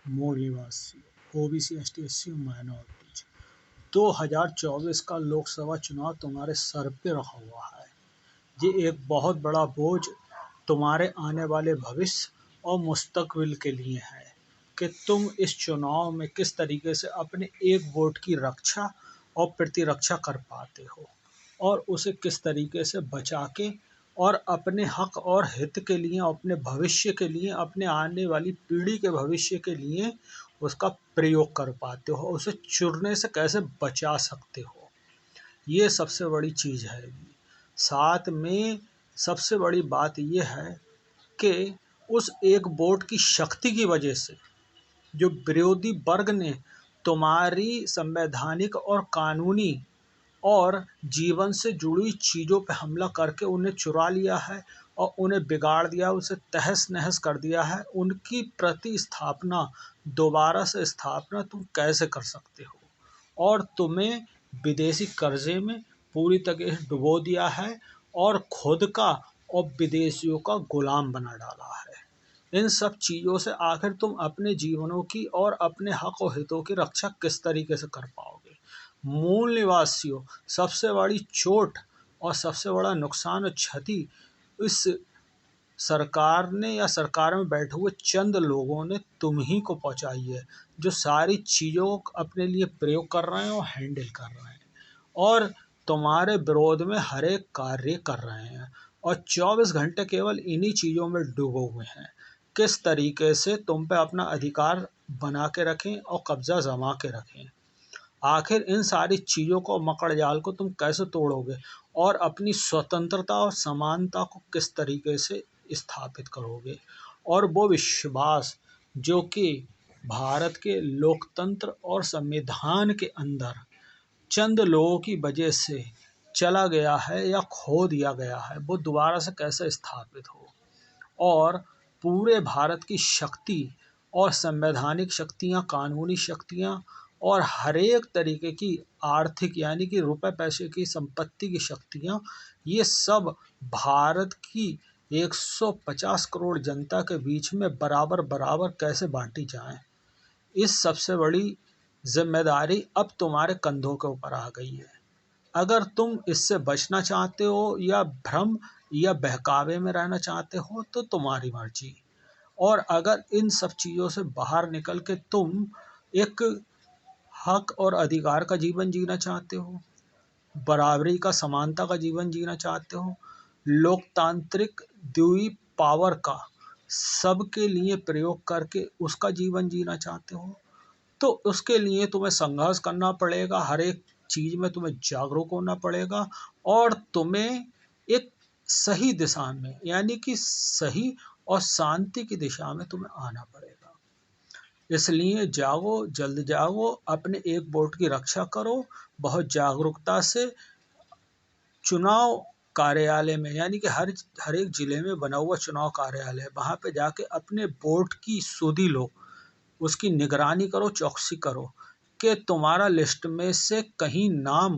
मूल निवासियों, OBC, ST, SC और माइनॉरिटीज, 2024 का लोकसभा चुनाव तुम्हारे सर पे रखा हुआ है। ये एक बहुत बड़ा बोझ तुम्हारे आने वाले भविष्य और मुस्तकबिल के लिए है कि तुम इस चुनाव में किस तरीके से अपने एक वोट की रक्षा और प्रतिरक्षा कर पाते हो और उसे किस तरीके से बचा के और अपने हक और हित के लिए, अपने भविष्य के लिए, अपने आने वाली पीढ़ी के भविष्य के लिए उसका प्रयोग कर पाते हो, उसे चुरने से कैसे बचा सकते हो। ये सबसे बड़ी चीज़ है। साथ में सबसे बड़ी बात यह है कि उस एक वोट की शक्ति की वजह से जो विरोधी वर्ग ने तुम्हारी संवैधानिक और कानूनी और जीवन से जुड़ी चीज़ों पर हमला करके उन्हें चुरा लिया है और उन्हें बिगाड़ दिया, उसे तहस नहस कर दिया है। उनकी प्रतिस्थापना, दोबारा से स्थापना तुम कैसे कर सकते हो? और तुम्हें विदेशी कर्जे में पूरी तरह से डुबो दिया है और खुद का और विदेशियों का गुलाम बना डाला है। इन सब चीज़ों से आखिर तुम अपने जीवनों की और अपने हक और हितों की रक्षा किस तरीके से कर पाओगे? मूल निवासियों, सबसे बड़ी चोट और सबसे बड़ा नुकसान और क्षति इस सरकार ने या सरकार में बैठे हुए चंद लोगों ने तुम ही को पहुंचाई है, जो सारी चीज़ों को अपने लिए प्रयोग कर रहे हैं और हैंडल कर रहे हैं और तुम्हारे विरोध में हर एक कार्य कर रहे हैं और 24 घंटे केवल इन्हीं चीज़ों में डूबे हुए हैं। किस तरीके से तुम पे अपना अधिकार बना के रखें और कब्जा जमा के रखें। आखिर इन सारी चीज़ों को, मकड़ जाल को तुम कैसे तोड़ोगे और अपनी स्वतंत्रता और समानता को किस तरीके से स्थापित करोगे। और वो विश्वास जो कि भारत के लोकतंत्र और संविधान के अंदर चंद लोगों की वजह से चला गया है या खो दिया गया है, वो दोबारा से कैसे स्थापित हो और पूरे भारत की शक्ति और संवैधानिक शक्तियाँ, कानूनी शक्तियाँ और हर एक तरीके की आर्थिक यानी कि रुपए पैसे की संपत्ति की शक्तियाँ, ये सब भारत की 150 करोड़ जनता के बीच में बराबर बराबर कैसे बांटी जाएं। इस सबसे बड़ी जिम्मेदारी अब तुम्हारे कंधों के ऊपर आ गई है। अगर तुम इससे बचना चाहते हो या भ्रम या बहकावे में रहना चाहते हो तो तुम्हारी मर्जी। और अगर इन सब चीज़ों से बाहर निकल के तुम एक हक और अधिकार का जीवन जीना चाहते हो, बराबरी का, समानता का जीवन जीना चाहते हो, लोकतांत्रिक द्वीप पावर का सबके लिए प्रयोग करके उसका जीवन जीना चाहते हो, तो उसके लिए तुम्हें संघर्ष करना पड़ेगा, हर एक चीज़ में तुम्हें जागरूक होना पड़ेगा और तुम्हें एक सही दिशा में यानी कि सही और शांति की दिशा में तुम्हें आना पड़ेगा। इसलिए जागो, जल्द जागो, अपने एक वोट की रक्षा करो, बहुत जागरूकता से। चुनाव कार्यालय में यानी कि हर एक ज़िले में बना हुआ चुनाव कार्यालय, वहाँ पे जाके अपने वोट की सुधि लो, उसकी निगरानी करो, चौकसी करो कि तुम्हारा लिस्ट में से कहीं नाम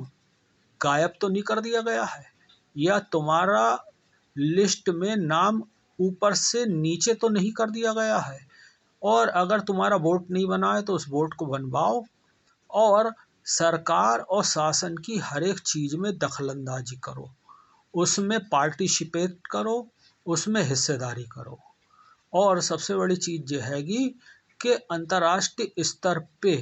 गायब तो नहीं कर दिया गया है या तुम्हारा लिस्ट में नाम ऊपर से नीचे तो नहीं कर दिया गया है। और अगर तुम्हारा वोट नहीं बना है तो उस वोट को बनवाओ और सरकार और शासन की हर एक चीज़ में दखलंदाजी करो, उसमें पार्टिसिपेट करो, उसमें हिस्सेदारी करो। और सबसे बड़ी चीज़ यह हैगी कि अंतर्राष्ट्रीय स्तर पे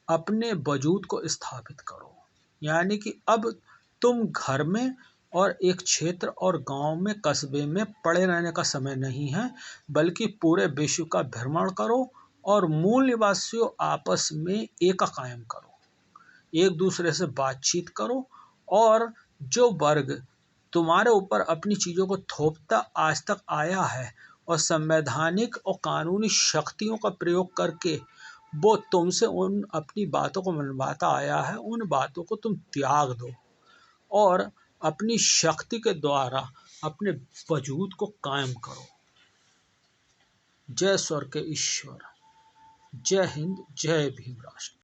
अपने वजूद को स्थापित करो। यानी कि अब तुम घर में और एक क्षेत्र और गांव में, कस्बे में पड़े रहने का समय नहीं है, बल्कि पूरे विश्व का भ्रमण करो और मूल निवासियों आपस में एका कायम करो, एक दूसरे से बातचीत करो और जो वर्ग तुम्हारे ऊपर अपनी चीज़ों को थोपता आज तक आया है और संवैधानिक और कानूनी शक्तियों का प्रयोग करके वो तुमसे उन अपनी बातों को मनवाता आया है, उन बातों को तुम त्याग दो और अपनी शक्ति के द्वारा अपने वजूद को कायम करो। जय स्वर्ग के ईश्वर, जय हिंद, जय भीम राष्ट्र।